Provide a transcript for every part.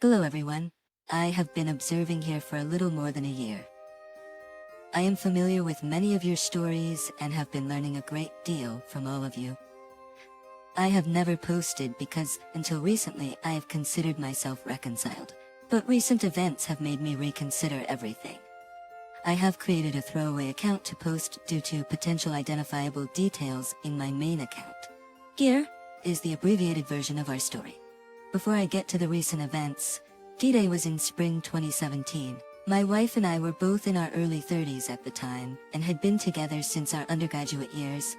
Hello everyone. I have been observing here for a little more than a year. I am familiar with many of your stories and have been learning a great deal from all of you. I have never posted because until recently I have considered myself reconciled, but recent events have made me reconsider everything. I have created a throwaway account to post due to potential identifiable details in my main account. Here is the abbreviated version of our story. Before I get to the recent events, D-Day was in spring 2017. My wife and I were both in our early 30s at the time and had been together since our undergraduate years.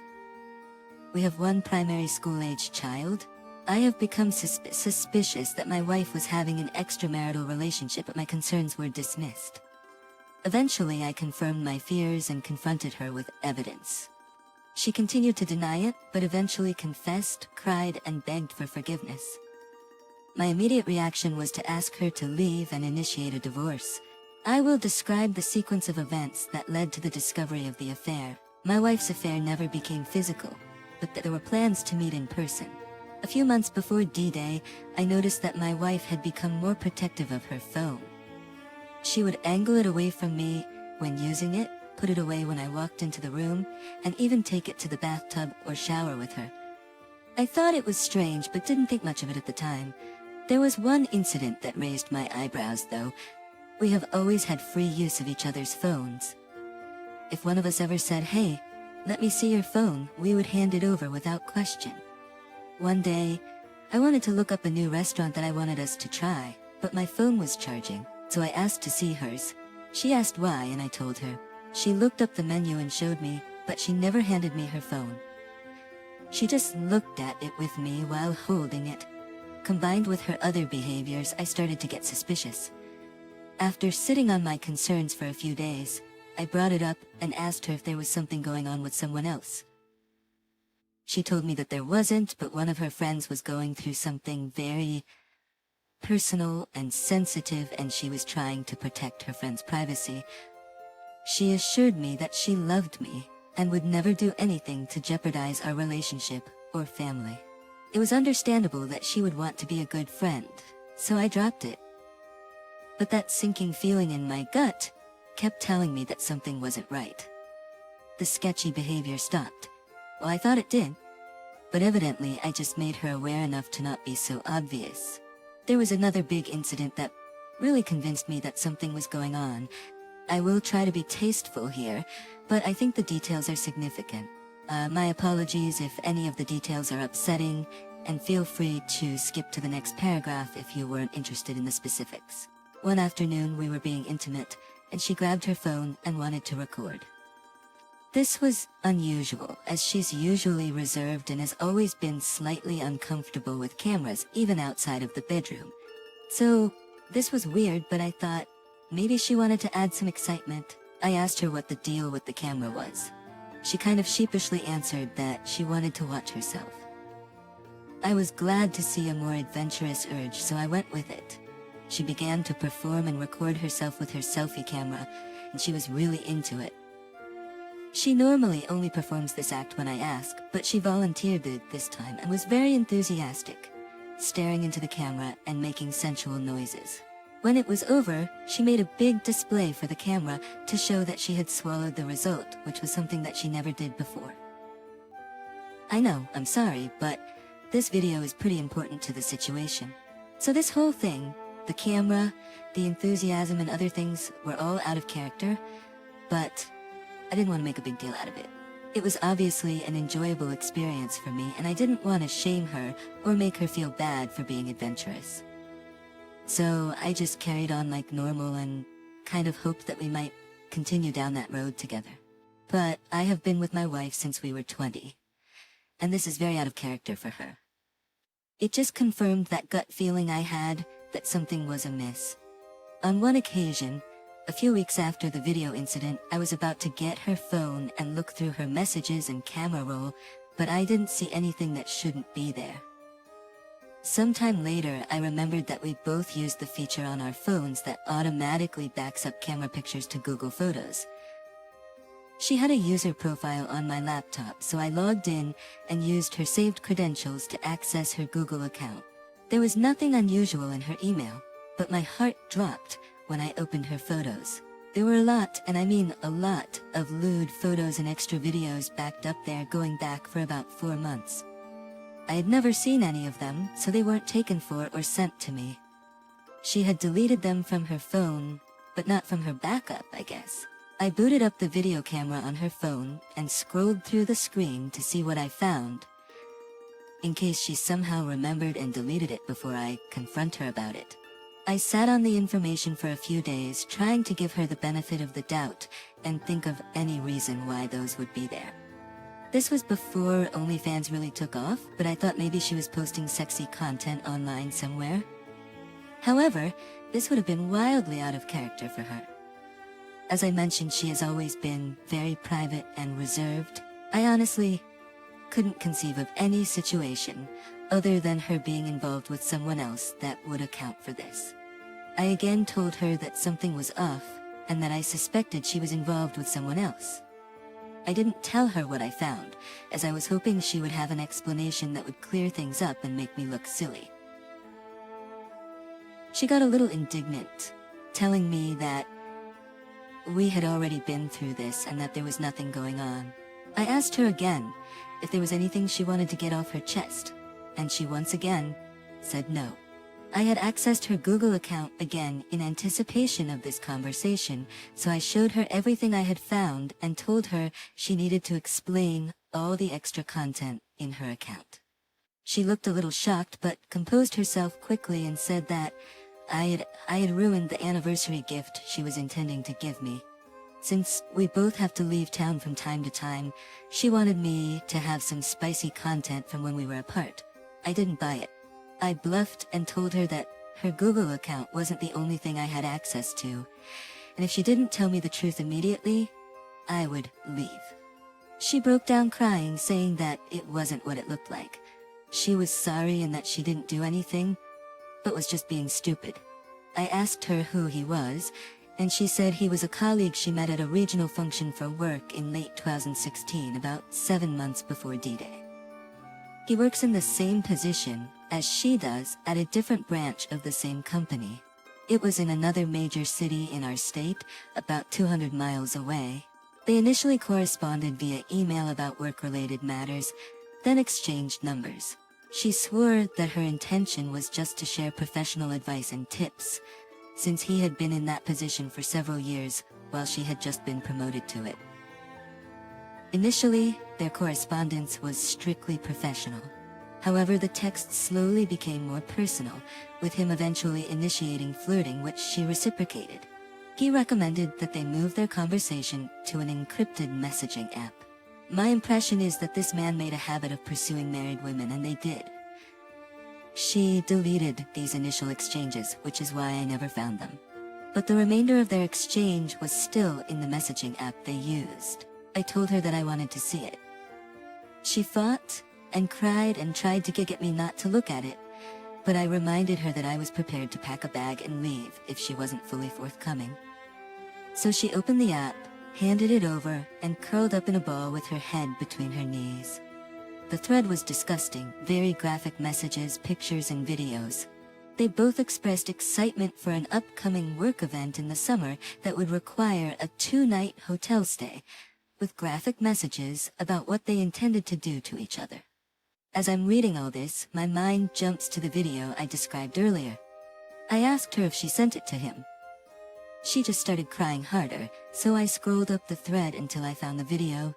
We have one primary school-age child. I have become suspicious that my wife was having an extramarital relationship, but my concerns were dismissed. Eventually, I confirmed my fears and confronted her with evidence. She continued to deny it, but eventually confessed, cried, and begged for forgiveness. My immediate reaction was to ask her to leave and initiate a divorce. I will describe the sequence of events that led to the discovery of the affair. My wife's affair never became physical, but there were plans to meet in person. A few months before D-Day, I noticed that my wife had become more protective of her phone. She would angle it away from me when using it, put it away when I walked into the room, and even take it to the bathtub or shower with her. I thought it was strange but didn't think much of it at the time. There was one incident that raised my eyebrows though. We have always had free use of each other's phones. If one of us ever said, "Hey, let me see your phone," we would hand it over without question. One day, I wanted to look up a new restaurant that I wanted us to try, but my phone was charging, so I asked to see hers. She asked why and I told her. She looked up the menu and showed me, but she never handed me her phone. She just looked at it with me while holding it. Combined with her other behaviors, I started to get suspicious. After sitting on my concerns for a few days, I brought it up and asked her if there was something going on with someone else. She told me that there wasn't, but one of her friends was going through something very personal and sensitive and she was trying to protect her friend's privacy. She assured me that she loved me and would never do anything to jeopardize our relationship or family. It was understandable that she would want to be a good friend, so I dropped it. But that sinking feeling in my gut kept telling me that something wasn't right. The sketchy behavior stopped. Well, I thought it did, but evidently I just made her aware enough to not be so obvious. There was another big incident that really convinced me that something was going on. I will try to be tasteful here, but I think the details are significant. My apologies if any of the details are upsetting, and feel free to skip to the next paragraph if you weren't interested in the specifics. One afternoon we were being intimate, and she grabbed her phone and wanted to record. This was unusual, as she's usually reserved and has always been slightly uncomfortable with cameras, even outside of the bedroom. So, this was weird, but I thought, maybe she wanted to add some excitement. I asked her what the deal with the camera was. She kind of sheepishly answered that she wanted to watch herself. I was glad to see a more adventurous urge, so I went with it. She began to perform and record herself with her selfie camera, and she was really into it. She normally only performs this act when I ask, but she volunteered it this time and was very enthusiastic, staring into the camera and making sensual noises. When it was over, she made a big display for the camera to show that she had swallowed the result, which was something that she never did before. I know, I'm sorry, but this video is pretty important to the situation. So this whole thing, the camera, the enthusiasm and other things were all out of character, but I didn't want to make a big deal out of it. It was obviously an enjoyable experience for me and I didn't want to shame her or make her feel bad for being adventurous. So I just carried on like normal and kind of hoped that we might continue down that road together. But I have been with my wife since we were 20, and this is very out of character for her. It just confirmed that gut feeling I had that something was amiss. On one occasion, a few weeks after the video incident, I was about to get her phone and look through her messages and camera roll, but I didn't see anything that shouldn't be there. Sometime later, I remembered that we both used the feature on our phones that automatically backs up camera pictures to Google Photos. She had a user profile on my laptop, so I logged in and used her saved credentials to access her Google account. There was nothing unusual in her email, but my heart dropped when I opened her photos. There were a lot, and I mean a lot, of lewd photos and extra videos backed up there going back for about 4 months. I had never seen any of them, so they weren't taken for or sent to me. She had deleted them from her phone, but not from her backup, I guess. I booted up the video camera on her phone and scrolled through the screen to see what I found, in case she somehow remembered and deleted it before I confront her about it. I sat on the information for a few days, trying to give her the benefit of the doubt and think of any reason why those would be there. This was before OnlyFans really took off, but I thought maybe she was posting sexy content online somewhere. However, this would have been wildly out of character for her. As I mentioned, she has always been very private and reserved. I honestly couldn't conceive of any situation other than her being involved with someone else that would account for this. I again told her that something was off and that I suspected she was involved with someone else. I didn't tell her what I found, as I was hoping she would have an explanation that would clear things up and make me look silly. She got a little indignant, telling me that we had already been through this and that there was nothing going on. I asked her again if there was anything she wanted to get off her chest, and she once again said no. I had accessed her Google account again in anticipation of this conversation, so I showed her everything I had found and told her she needed to explain all the extra content in her account. She looked a little shocked but composed herself quickly and said that I had ruined the anniversary gift she was intending to give me. Since we both have to leave town from time to time, she wanted me to have some spicy content from when we were apart. I didn't buy it. I bluffed and told her that her Google account wasn't the only thing I had access to, and if she didn't tell me the truth immediately, I would leave. She broke down crying, saying that it wasn't what it looked like. She was sorry and that she didn't do anything, but was just being stupid. I asked her who he was, and she said he was a colleague she met at a regional function for work in late 2016, about 7 months before D-Day. He works in the same position as she does at a different branch of the same company. It was in another major city in our state, about 200 miles away. They initially corresponded via email about work-related matters, then exchanged numbers. She swore that her intention was just to share professional advice and tips, since he had been in that position for several years while she had just been promoted to it. Initially, their correspondence was strictly professional. However, the texts slowly became more personal, with him eventually initiating flirting, which she reciprocated. He recommended that they move their conversation to an encrypted messaging app. My impression is that this man made a habit of pursuing married women, and they did. She deleted these initial exchanges, which is why I never found them. But the remainder of their exchange was still in the messaging app they used. I told her that I wanted to see it. She fought and cried and tried to get me not to look at it, but I reminded her that I was prepared to pack a bag and leave if she wasn't fully forthcoming. So she opened the app, handed it over, and curled up in a ball with her head between her knees. The thread was disgusting, very graphic messages, pictures, and videos. They both expressed excitement for an upcoming work event in the summer that would require a 2-night hotel stay, with graphic messages about what they intended to do to each other. As I'm reading all this, my mind jumps to the video I described earlier. I asked her if she sent it to him. She just started crying harder, so I scrolled up the thread until I found the video.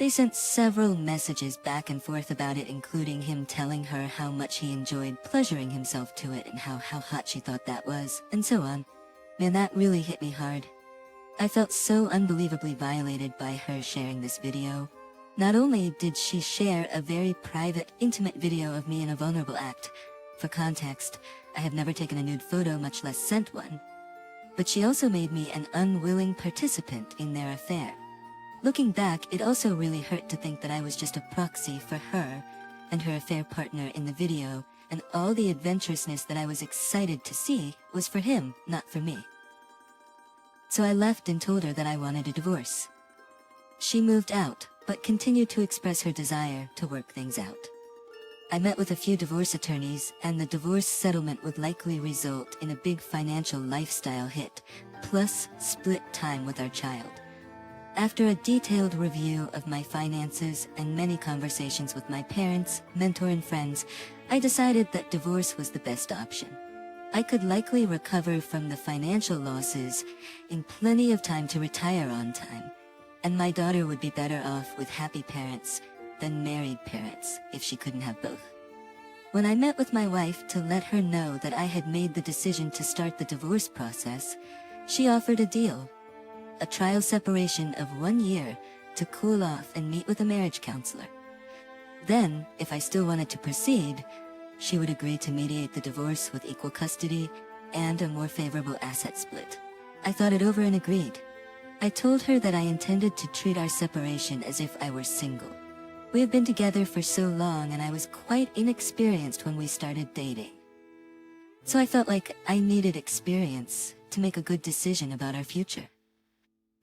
They sent several messages back and forth about it, including him telling her how much he enjoyed pleasuring himself to it and how hot she thought that was, and so on. Man, that really hit me hard. I felt so unbelievably violated by her sharing this video. Not only did she share a very private, intimate video of me in a vulnerable act. For context, I have never taken a nude photo, much less sent one. But she also made me an unwilling participant in their affair. Looking back, it also really hurt to think that I was just a proxy for her and her affair partner in the video, and all the adventurousness that I was excited to see was for him, not for me. So I left and told her that I wanted a divorce. She moved out, but continued to express her desire to work things out. I met with a few divorce attorneys, and the divorce settlement would likely result in a big financial lifestyle hit, plus split time with our child. After a detailed review of my finances and many conversations with my parents, mentor and friends, I decided that divorce was the best option. I could likely recover from the financial losses in plenty of time to retire on time, and my daughter would be better off with happy parents than married parents if she couldn't have both. When I met with my wife to let her know that I had made the decision to start the divorce process, she offered a deal. A trial separation of 1 year to cool off and meet with a marriage counselor. Then, if I still wanted to proceed, she would agree to mediate the divorce with equal custody and a more favorable asset split. I thought it over and agreed. I told her that I intended to treat our separation as if I were single. We have been together for so long and I was quite inexperienced when we started dating. So I felt like I needed experience to make a good decision about our future.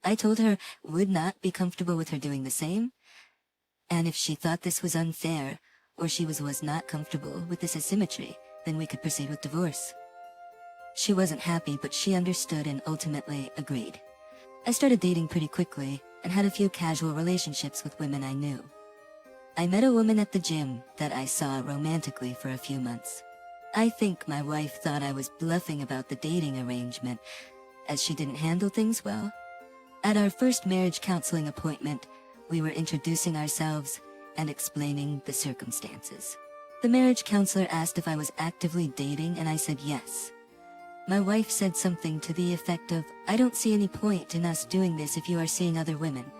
I told her would not be comfortable with her doing the same, and if she thought this was unfair, or she was not comfortable with this asymmetry, then we could proceed with divorce. She wasn't happy, but she understood and ultimately agreed. I started dating pretty quickly, and had a few casual relationships with women I knew. I met a woman at the gym that I saw romantically for a few months. I think my wife thought I was bluffing about the dating arrangement, as she didn't handle things well. At our first marriage counseling appointment, we were introducing ourselves and explaining the circumstances. The marriage counselor asked if I was actively dating, and I said yes. My wife said something to the effect of, "I don't see any point in us doing this if you are seeing other women."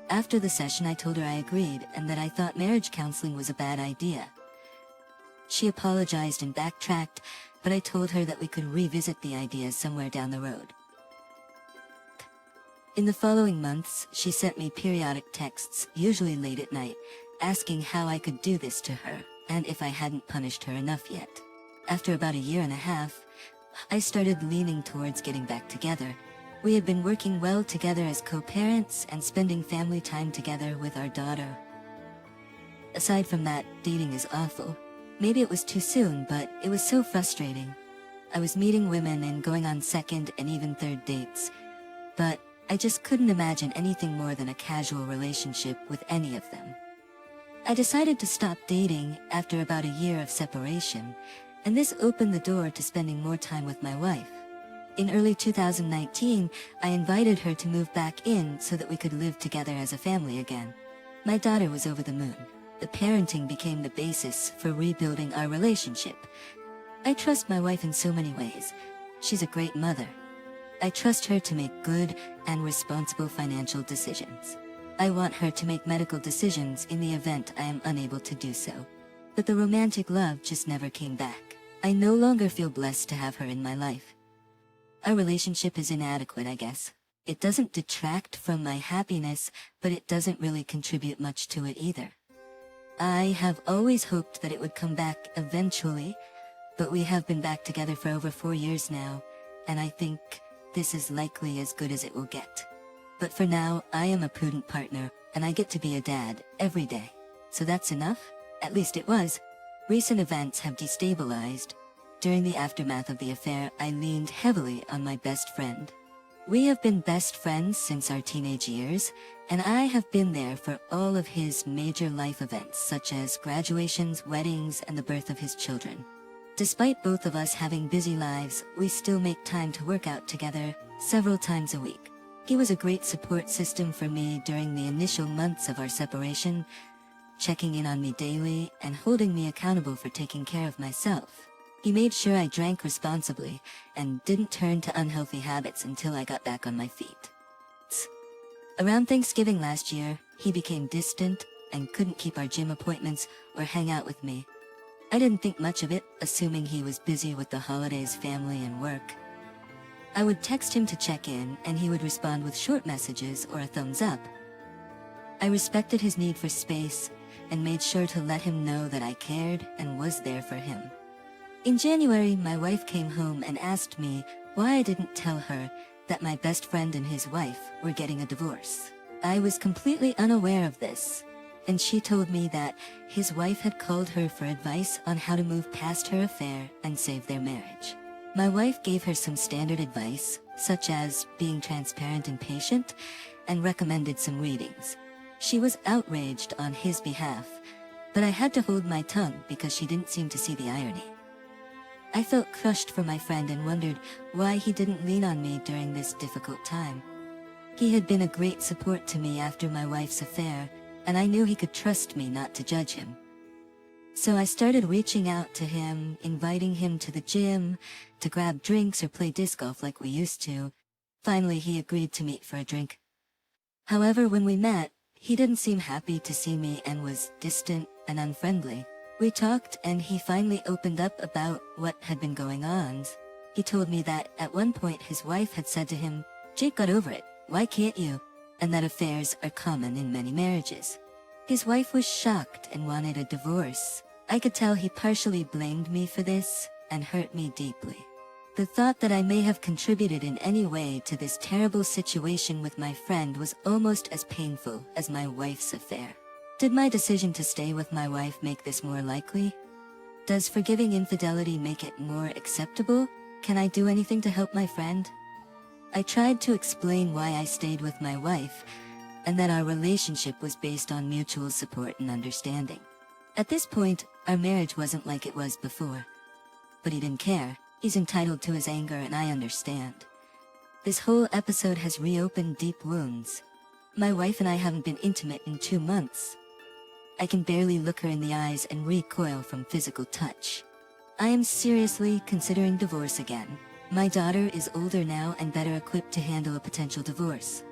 After the session, I told her I agreed and that I thought marriage counseling was a bad idea. She apologized and backtracked, but I told her that we could revisit the idea somewhere down the road. In the following months, she sent me periodic texts, usually late at night, asking how I could do this to her, and if I hadn't punished her enough yet. After about a year and a half, I started leaning towards getting back together. We had been working well together as co-parents and spending family time together with our daughter. Aside from that, dating is awful. Maybe it was too soon, but it was so frustrating. I was meeting women and going on second and even third dates, but I just couldn't imagine anything more than a casual relationship with any of them. I decided to stop dating after about a year of separation, and this opened the door to spending more time with my wife. In early 2019, I invited her to move back in so that we could live together as a family again. My daughter was over the moon. The parenting became the basis for rebuilding our relationship. I trust my wife in so many ways. She's a great mother. I trust her to make good and responsible financial decisions. I want her to make medical decisions in the event I am unable to do so. But the romantic love just never came back. I no longer feel blessed to have her in my life. Our relationship is inadequate, I guess. It doesn't detract from my happiness, but it doesn't really contribute much to it either. I have always hoped that it would come back eventually, but we have been back together for over 4 years now, and I think this is likely as good as it will get. But for now, I am a prudent partner, and I get to be a dad every day. So that's enough? At least it was. Recent events have destabilized. During the aftermath of the affair, I leaned heavily on my best friend. We have been best friends since our teenage years, and I have been there for all of his major life events, such as graduations, weddings, and the birth of his children. Despite both of us having busy lives, we still make time to work out together several times a week. He was a great support system for me during the initial months of our separation, checking in on me daily and holding me accountable for taking care of myself. He made sure I drank responsibly and didn't turn to unhealthy habits until I got back on my feet. Around Thanksgiving last year, he became distant and couldn't keep our gym appointments or hang out with me. I didn't think much of it, assuming he was busy with the holidays, family, and work. I would text him to check in, and he would respond with short messages or a thumbs up. I respected his need for space and made sure to let him know that I cared and was there for him. In January, my wife came home and asked me why I didn't tell her that my best friend and his wife were getting a divorce. I was completely unaware of this, and she told me that his wife had called her for advice on how to move past her affair and save their marriage. My wife gave her some standard advice, such as being transparent and patient, and recommended some readings. She was outraged on his behalf, but I had to hold my tongue because she didn't seem to see the irony. I felt crushed for my friend and wondered why he didn't lean on me during this difficult time. He had been a great support to me after my wife's affair, and I knew he could trust me not to judge him. So I started reaching out to him, inviting him to the gym, to grab drinks or play disc golf like we used to. Finally, he agreed to meet for a drink. However, when we met, he didn't seem happy to see me and was distant and unfriendly. We talked and he finally opened up about what had been going on. He told me that at one point his wife had said to him, "Jake got over it, why can't you?" And that affairs are common in many marriages. His wife was shocked and wanted a divorce. I could tell he partially blamed me for this and hurt me deeply. The thought that I may have contributed in any way to this terrible situation with my friend was almost as painful as my wife's affair. Did my decision to stay with my wife make this more likely? Does forgiving infidelity make it more acceptable? Can I do anything to help my friend? I tried to explain why I stayed with my wife, and that our relationship was based on mutual support and understanding. At this point, our marriage wasn't like it was before. But he didn't care. He's entitled to his anger, and I understand. This whole episode has reopened deep wounds. My wife and I haven't been intimate in 2 months. I can barely look her in the eyes and recoil from physical touch. I am seriously considering divorce again. My daughter is older now and better equipped to handle a potential divorce.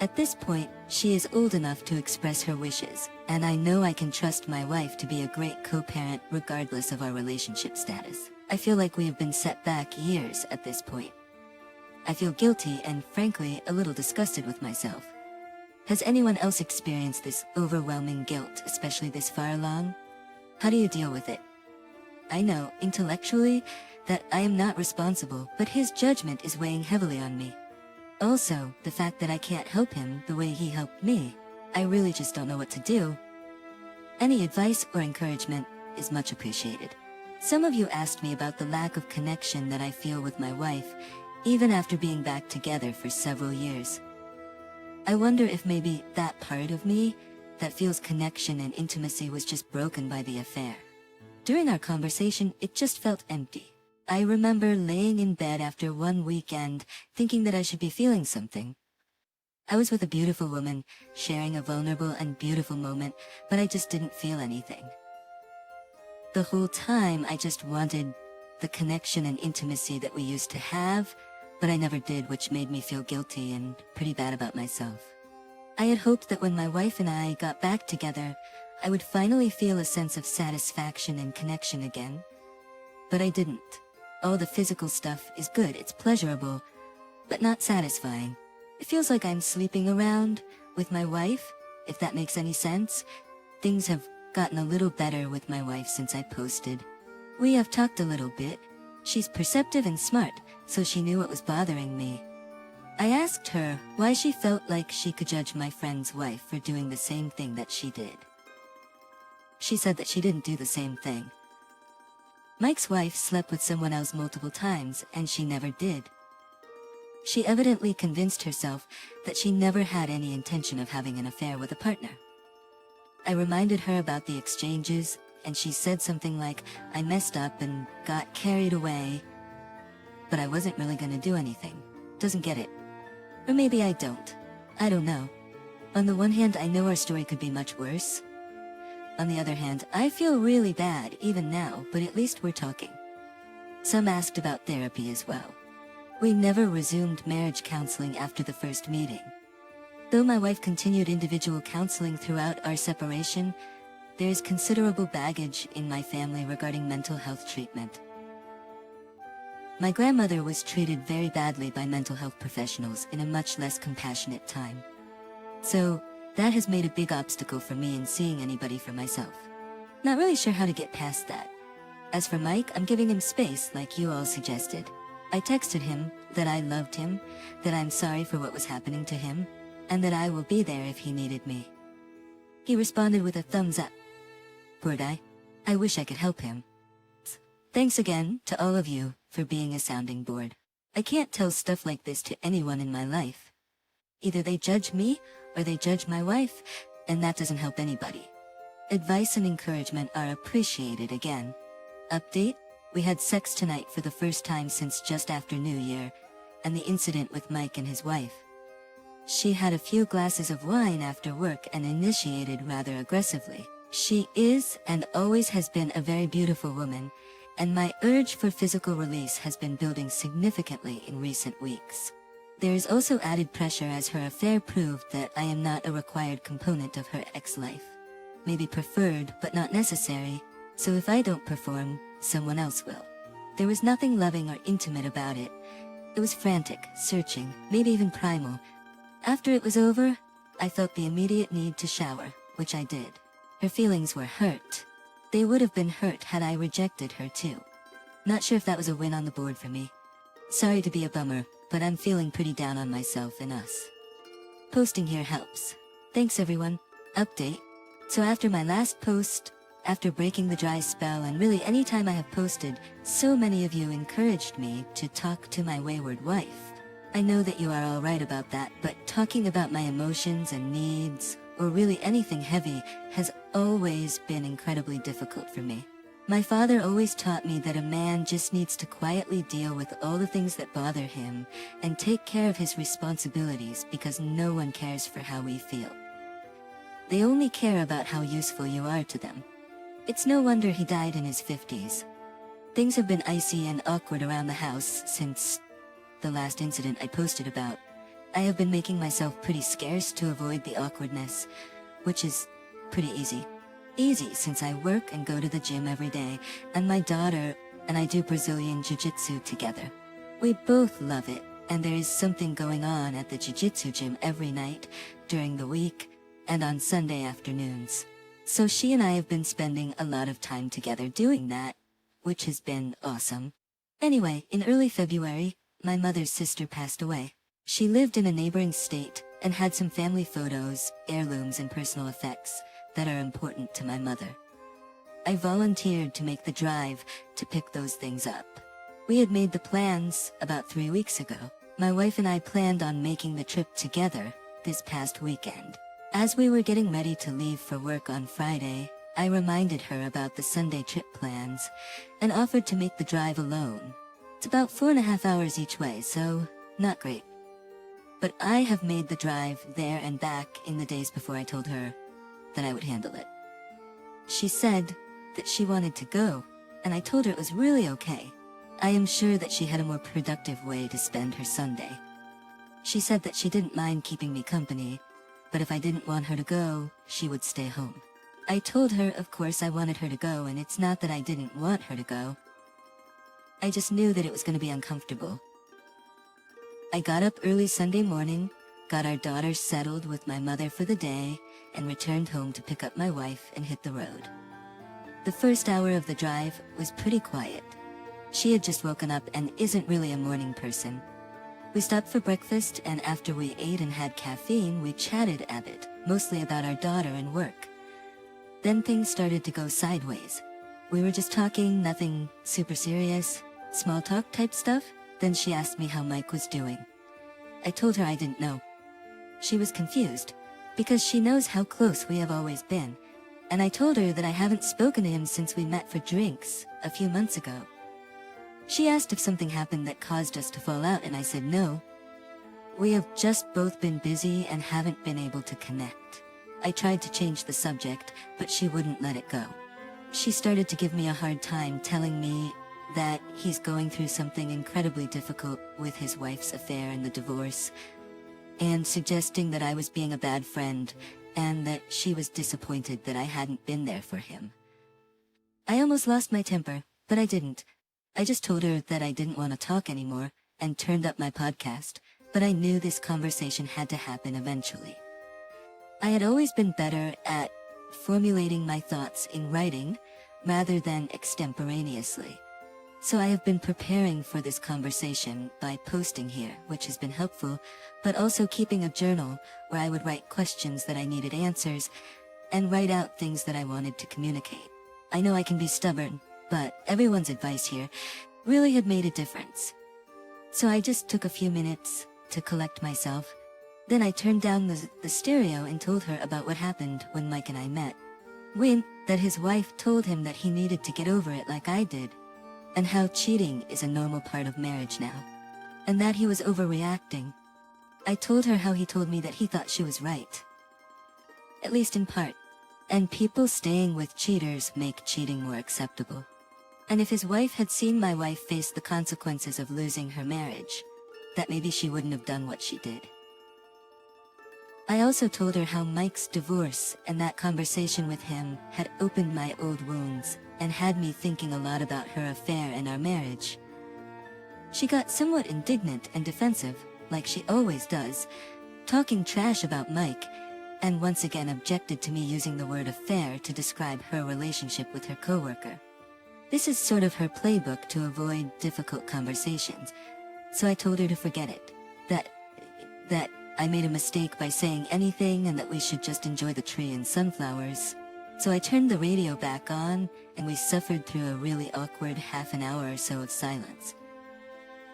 At this point, she is old enough to express her wishes, and I know I can trust my wife to be a great co-parent regardless of our relationship status. I feel like we have been set back years at this point. I feel guilty and, frankly, a little disgusted with myself. Has anyone else experienced this overwhelming guilt, especially this far along? How do you deal with it? I know, intellectually, that I am not responsible, but his judgment is weighing heavily on me. Also, the fact that I can't help him the way he helped me. I really just don't know what to do. Any advice or encouragement is much appreciated. Some of you asked me about the lack of connection that I feel with my wife, even after being back together for several years. I wonder if maybe that part of me that feels connection and intimacy was just broken by the affair. During our conversation, it just felt empty. I remember laying in bed after one weekend, thinking that I should be feeling something. I was with a beautiful woman, sharing a vulnerable and beautiful moment, but I just didn't feel anything. The whole time, I just wanted the connection and intimacy that we used to have, but I never did, which made me feel guilty and pretty bad about myself. I had hoped that when my wife and I got back together, I would finally feel a sense of satisfaction and connection again. But I didn't. All the physical stuff is good, it's pleasurable, but not satisfying. It feels like I'm sleeping around with my wife, if that makes any sense. Things have gotten a little better with my wife since I posted. We have talked a little bit. She's perceptive and smart, so she knew what was bothering me. I asked her why she felt like she could judge my friend's wife for doing the same thing that she did. She said that she didn't do the same thing. Mike's wife slept with someone else multiple times, and she never did. She evidently convinced herself that she never had any intention of having an affair with a partner. I reminded her about the exchanges, and she said something like, "I messed up and got carried away, but I wasn't really gonna do anything." Doesn't get it. Or maybe I don't. I don't know. On the one hand, I know our story could be much worse. On the other hand, I feel really bad even now, but at least we're talking. Some asked about therapy as well. We never resumed marriage counseling after the first meeting. Though my wife continued individual counseling throughout our separation, there is considerable baggage in my family regarding mental health treatment. My grandmother was treated very badly by mental health professionals in a much less compassionate time. So, that has made a big obstacle for me in seeing anybody for myself. Not really sure how to get past that. As for Mike, I'm giving him space like you all suggested. I texted him that I loved him, that I'm sorry for what was happening to him, and that I will be there if he needed me. He responded with a thumbs up. Poor guy. I wish I could help him. Thanks again to all of you for being a sounding board. I can't tell stuff like this to anyone in my life. Either they judge me or they judge my wife, and that doesn't help anybody. Advice and encouragement are appreciated again. Update: we had sex tonight for the first time since just after New Year, and the incident with Mike and his wife. She had a few glasses of wine after work and initiated rather aggressively. She is and always has been a very beautiful woman, and my urge for physical release has been building significantly in recent weeks. There is also added pressure as her affair proved that I am not a required component of her ex-life. Maybe preferred, but not necessary, so if I don't perform, someone else will. There was nothing loving or intimate about it. It was frantic, searching, maybe even primal. After it was over, I felt the immediate need to shower, which I did. Her feelings were hurt. They would have been hurt had I rejected her too. Not sure if that was a win on the board for me. Sorry to be a bummer, but I'm feeling pretty down on myself and us. Posting here helps. Thanks everyone. Update. So after my last post, after breaking the dry spell and really any time I have posted, so many of you encouraged me to talk to my wayward wife. I know that you are all right about that, but talking about my emotions and needs, or really anything heavy, has always been incredibly difficult for me. My father always taught me that a man just needs to quietly deal with all the things that bother him and take care of his responsibilities because no one cares for how we feel. They only care about how useful you are to them. It's no wonder he died in his 50s. Things have been icy and awkward around the house since the last incident I posted about. I have been making myself pretty scarce to avoid the awkwardness, which is pretty easy. Easy since I work and go to the gym every day, and my daughter and I do Brazilian Jiu-Jitsu together. We both love it, and there is something going on at the Jiu-Jitsu gym every night, during the week, and on Sunday afternoons. So she and I have been spending a lot of time together doing that, which has been awesome. Anyway, in early February, my mother's sister passed away. She lived in a neighboring state and had some family photos, heirlooms, and personal effects that are important to my mother. I volunteered to make the drive to pick those things up. We had made the plans about 3 weeks ago. My wife and I planned on making the trip together this past weekend. As we were getting ready to leave for work on Friday, I reminded her about the Sunday trip plans and offered to make the drive alone. It's about 4.5 hours each way, so not great. But I have made the drive there and back in the days before I told her that I would handle it. She said that she wanted to go, and I told her it was really okay. I am sure that she had a more productive way to spend her Sunday. She said that she didn't mind keeping me company, but if I didn't want her to go, she would stay home. I told her, of course, I wanted her to go, and it's not that I didn't want her to go. I just knew that it was going to be uncomfortable. I got up early Sunday morning, got our daughter settled with my mother for the day, and returned home to pick up my wife and hit the road. The first hour of the drive was pretty quiet. She had just woken up and isn't really a morning person. We stopped for breakfast, and after we ate and had caffeine, we chatted a bit, mostly about our daughter and work. Then things started to go sideways. We were just talking, nothing super serious, small talk type stuff. Then she asked me how Mike was doing. I told her I didn't know. She was confused, because she knows how close we have always been, and I told her that I haven't spoken to him since we met for drinks a few months ago. She asked if something happened that caused us to fall out, and I said no. We have just both been busy and haven't been able to connect. I tried to change the subject, but she wouldn't let it go. She started to give me a hard time, telling me that he's going through something incredibly difficult with his wife's affair and the divorce, and suggesting that I was being a bad friend, and that she was disappointed that I hadn't been there for him. I almost lost my temper, but I didn't. I just told her that I didn't want to talk anymore, and turned up my podcast, but I knew this conversation had to happen eventually. I had always been better at formulating my thoughts in writing, rather than extemporaneously. So I have been preparing for this conversation by posting here, which has been helpful, but also keeping a journal where I would write questions that I needed answers, and write out things that I wanted to communicate. I know I can be stubborn, but everyone's advice here really had made a difference. So I just took a few minutes to collect myself. Then I turned down the stereo and told her about what happened when Mike and I met. That his wife told him that he needed to get over it like I did, and how cheating is a normal part of marriage now, and that he was overreacting. I told her how he told me that he thought she was right, at least in part, and people staying with cheaters make cheating more acceptable. And if his wife had seen my wife face the consequences of losing her marriage, that maybe she wouldn't have done what she did. I also told her how Mike's divorce and that conversation with him had opened my old wounds and had me thinking a lot about her affair and our marriage. She got somewhat indignant and defensive, like she always does, talking trash about Mike, and once again objected to me using the word affair to describe her relationship with her coworker. This is sort of her playbook to avoid difficult conversations, so I told her to forget it, that I made a mistake by saying anything and that we should just enjoy the tree and sunflowers. So I turned the radio back on, and we suffered through a really awkward half an hour or so of silence.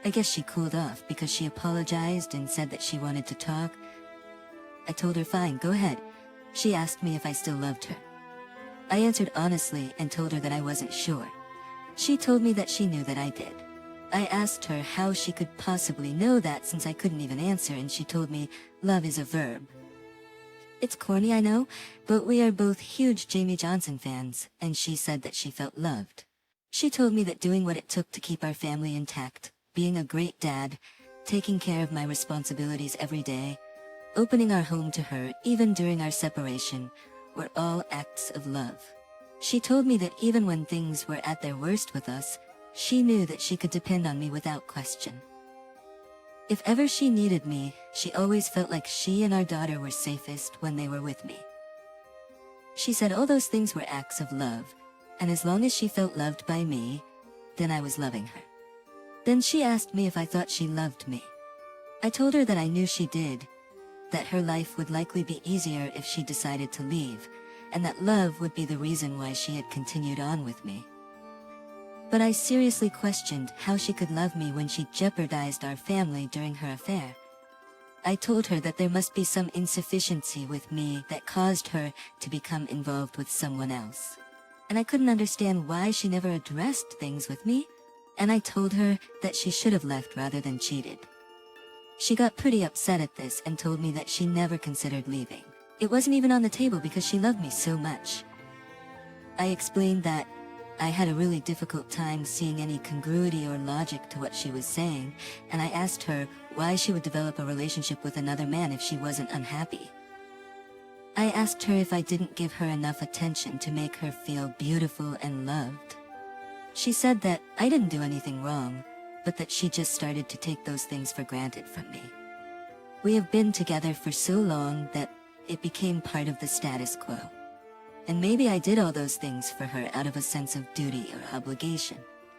I guess she cooled off because she apologized and said that she wanted to talk. I told her fine, go ahead. She asked me if I still loved her. I answered honestly and told her that I wasn't sure. She told me that she knew that I did. I asked her how she could possibly know that since I couldn't even answer, and she told me love is a verb. It's corny, I know, but we are both huge Jamie Johnson fans, and she said that she felt loved. She told me that doing what it took to keep our family intact, being a great dad, taking care of my responsibilities every day, opening our home to her even during our separation, were all acts of love. She told me that even when things were at their worst with us, she knew that she could depend on me without question. If ever she needed me, she always felt like she and our daughter were safest when they were with me. She said all those things were acts of love, and as long as she felt loved by me, then I was loving her. Then she asked me if I thought she loved me. I told her that I knew she did, that her life would likely be easier if she decided to leave, and that love would be the reason why she had continued on with me. But I seriously questioned how she could love me when she jeopardized our family during her affair. I told her that there must be some insufficiency with me that caused her to become involved with someone else. And I couldn't understand why she never addressed things with me, and I told her that she should have left rather than cheated. She got pretty upset at this and told me that she never considered leaving. It wasn't even on the table because she loved me so much. I explained that I had a really difficult time seeing any congruity or logic to what she was saying, and I asked her why she would develop a relationship with another man if she wasn't unhappy. I asked her if I didn't give her enough attention to make her feel beautiful and loved. She said that I didn't do anything wrong, but that she just started to take those things for granted from me. We have been together for so long that it became part of the status quo. And maybe I did all those things for her out of a sense of duty or obligation.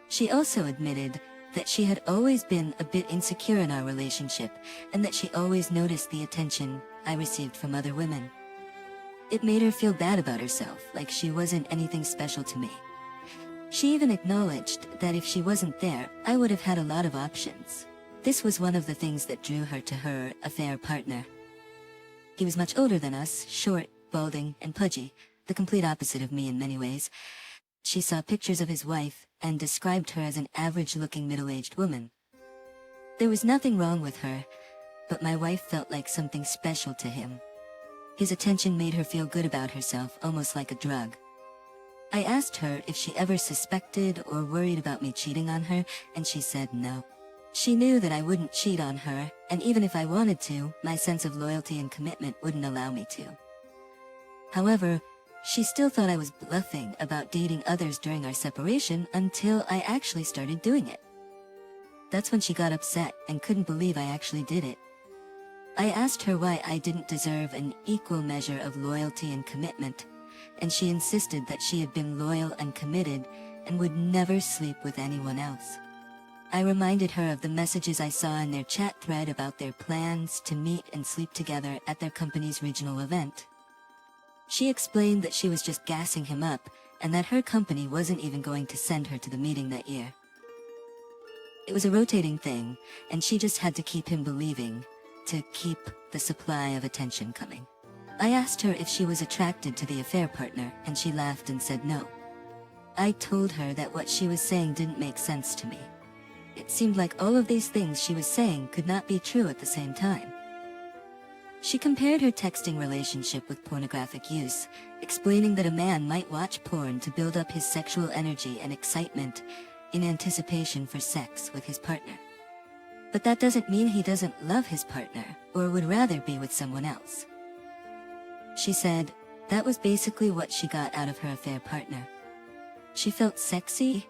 She also admitted that she had always been a bit insecure in our relationship, and that she always noticed the attention I received from other women. It made her feel bad about herself, like she wasn't anything special to me. She even acknowledged that if she wasn't there, I would have had a lot of options. This was one of the things that drew her to her affair partner. He was much older than us, short, balding, and pudgy, the complete opposite of me in many ways. She saw pictures of his wife and described her as an average-looking middle-aged woman. There was nothing wrong with her, but my wife felt like something special to him. His attention made her feel good about herself, almost like a drug. I asked her if she ever suspected or worried about me cheating on her, and she said no. She knew that I wouldn't cheat on her, and even if I wanted to, my sense of loyalty and commitment wouldn't allow me to. However, she still thought I was bluffing about dating others during our separation until I actually started doing it. That's when she got upset and couldn't believe I actually did it. I asked her why I didn't deserve an equal measure of loyalty and commitment, and she insisted that she had been loyal and committed and would never sleep with anyone else. I reminded her of the messages I saw in their chat thread about their plans to meet and sleep together at their company's regional event. She explained that she was just gassing him up and that her company wasn't even going to send her to the meeting that year. It was a rotating thing, and she just had to keep him believing, to keep the supply of attention coming. I asked her if she was attracted to the affair partner, and she laughed and said no. I told her that what she was saying didn't make sense to me. It seemed like all of these things she was saying could not be true at the same time. She compared her texting relationship with pornographic use, explaining that a man might watch porn to build up his sexual energy and excitement in anticipation for sex with his partner. But that doesn't mean he doesn't love his partner or would rather be with someone else. She said that was basically what she got out of her affair partner. She felt sexy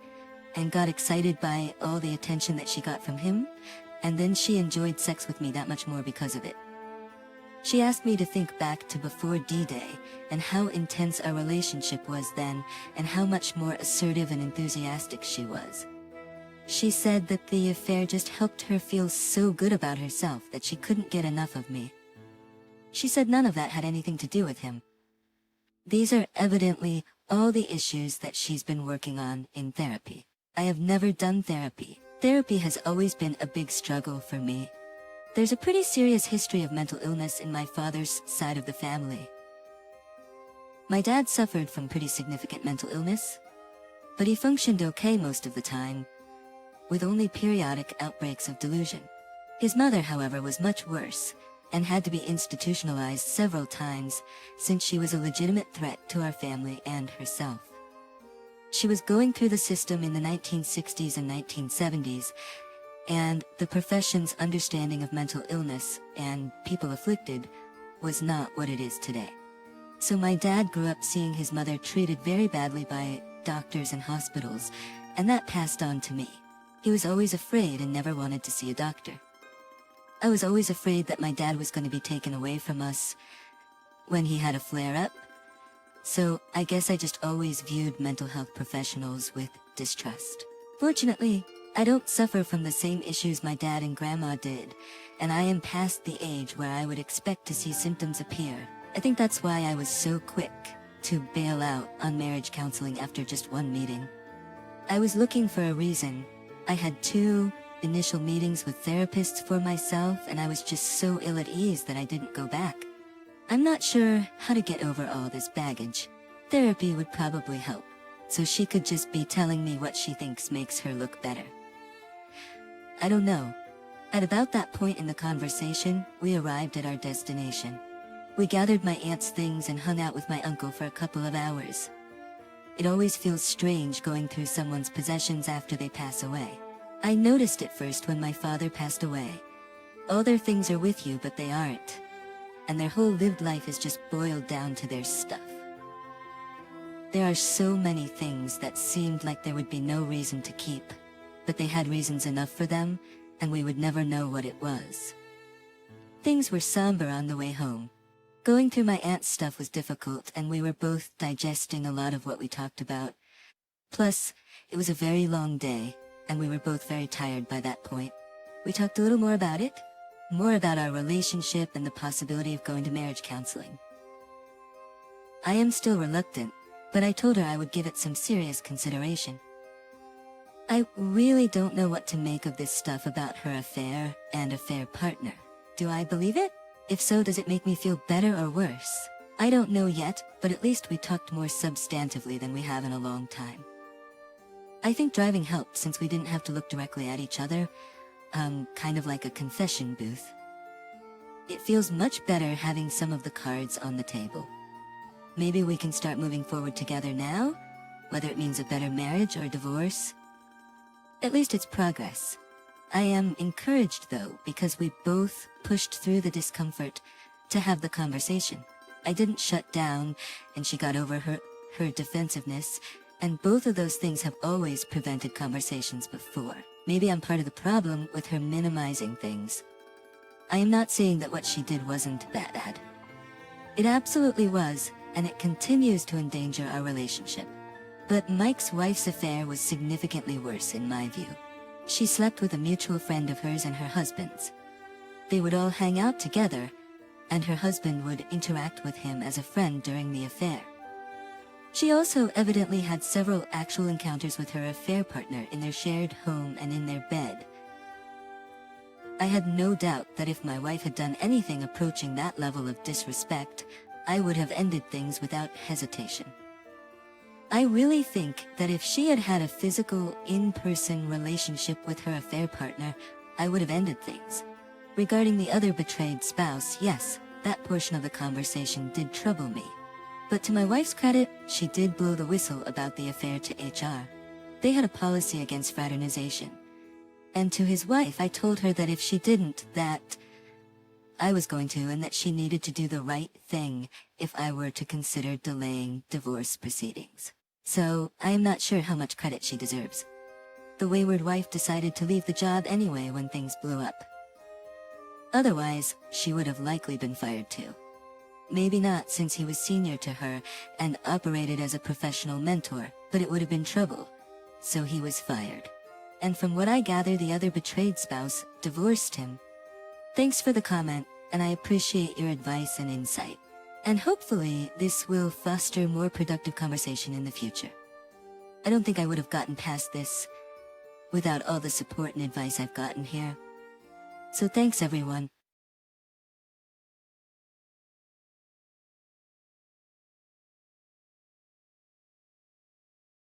and got excited by all the attention that she got from him, and then she enjoyed sex with me that much more because of it. She asked me to think back to before D-Day and how intense our relationship was then and how much more assertive and enthusiastic she was. She said that the affair just helped her feel so good about herself that she couldn't get enough of me. She said none of that had anything to do with him. These are evidently all the issues that she's been working on in therapy. I have never done therapy. Therapy has always been a big struggle for me. There's a pretty serious history of mental illness in my father's side of the family. My dad suffered from pretty significant mental illness, but he functioned okay most of the time, with only periodic outbreaks of delusion. His mother, however, was much worse, and had to be institutionalized several times since she was a legitimate threat to our family and herself. She was going through the system in the 1960s and 1970s, and the profession's understanding of mental illness and people afflicted was not what it is today. So my dad grew up seeing his mother treated very badly by doctors and hospitals, and that passed on to me. He was always afraid and never wanted to see a doctor. I was always afraid that my dad was going to be taken away from us when he had a flare-up, so I guess I just always viewed mental health professionals with distrust. Fortunately, I don't suffer from the same issues my dad and grandma did, and I am past the age where I would expect to see symptoms appear. I think that's why I was so quick to bail out on marriage counseling after just one meeting. I was looking for a reason. I had 2 initial meetings with therapists for myself, and I was just so ill at ease that I didn't go back. I'm not sure how to get over all this baggage. Therapy would probably help, so she could just be telling me what she thinks makes her look better. I don't know. At about that point in the conversation, we arrived at our destination. We gathered my aunt's things and hung out with my uncle for a couple of hours. It always feels strange going through someone's possessions after they pass away. I noticed it first when my father passed away. All their things are with you, but they aren't. And their whole lived life is just boiled down to their stuff. There are so many things that seemed like there would be no reason to keep, but they had reasons enough for them, and we would never know what it was. Things were somber on the way home. Going through my aunt's stuff was difficult, and we were both digesting a lot of what we talked about. Plus, it was a very long day, and we were both very tired by that point. We talked a little more about it, more about our relationship and the possibility of going to marriage counseling. I am still reluctant, but I told her I would give it some serious consideration. I really don't know what to make of this stuff about her affair and affair partner. Do I believe it? If so, does it make me feel better or worse? I don't know yet, but at least we talked more substantively than we have in a long time. I think driving helped since we didn't have to look directly at each other, kind of like a confession booth. It feels much better having some of the cards on the table. Maybe we can start moving forward together now, whether it means a better marriage or divorce. At least it's progress. I am encouraged though, because we both pushed through the discomfort to have the conversation. I didn't shut down, and she got over her defensiveness, and both of those things have always prevented conversations before. Maybe I'm part of the problem with her minimizing things. I am not saying that what she did wasn't bad. It absolutely was, and it continues to endanger our relationship. But Mike's wife's affair was significantly worse in my view. She slept with a mutual friend of hers and her husband's. They would all hang out together, and her husband would interact with him as a friend during the affair. She also evidently had several actual encounters with her affair partner in their shared home and in their bed. I had no doubt that if my wife had done anything approaching that level of disrespect, I would have ended things without hesitation. I really think that if she had had a physical, in-person relationship with her affair partner, I would have ended things. Regarding the other betrayed spouse, yes, that portion of the conversation did trouble me. But to my wife's credit, she did blow the whistle about the affair to HR. They had a policy against fraternization. And to his wife, I told her that if she didn't, that I was going to, and that she needed to do the right thing if I were to consider delaying divorce proceedings. So, I am not sure how much credit she deserves. The wayward wife decided to leave the job anyway when things blew up. Otherwise, she would have likely been fired too. Maybe not, since he was senior to her and operated as a professional mentor, but it would have been trouble. So he was fired. And from what I gather, the other betrayed spouse divorced him. Thanks for the comment, and I appreciate your advice and insight. And hopefully, this will foster more productive conversation in the future. I don't think I would have gotten past this without all the support and advice I've gotten here. So thanks everyone.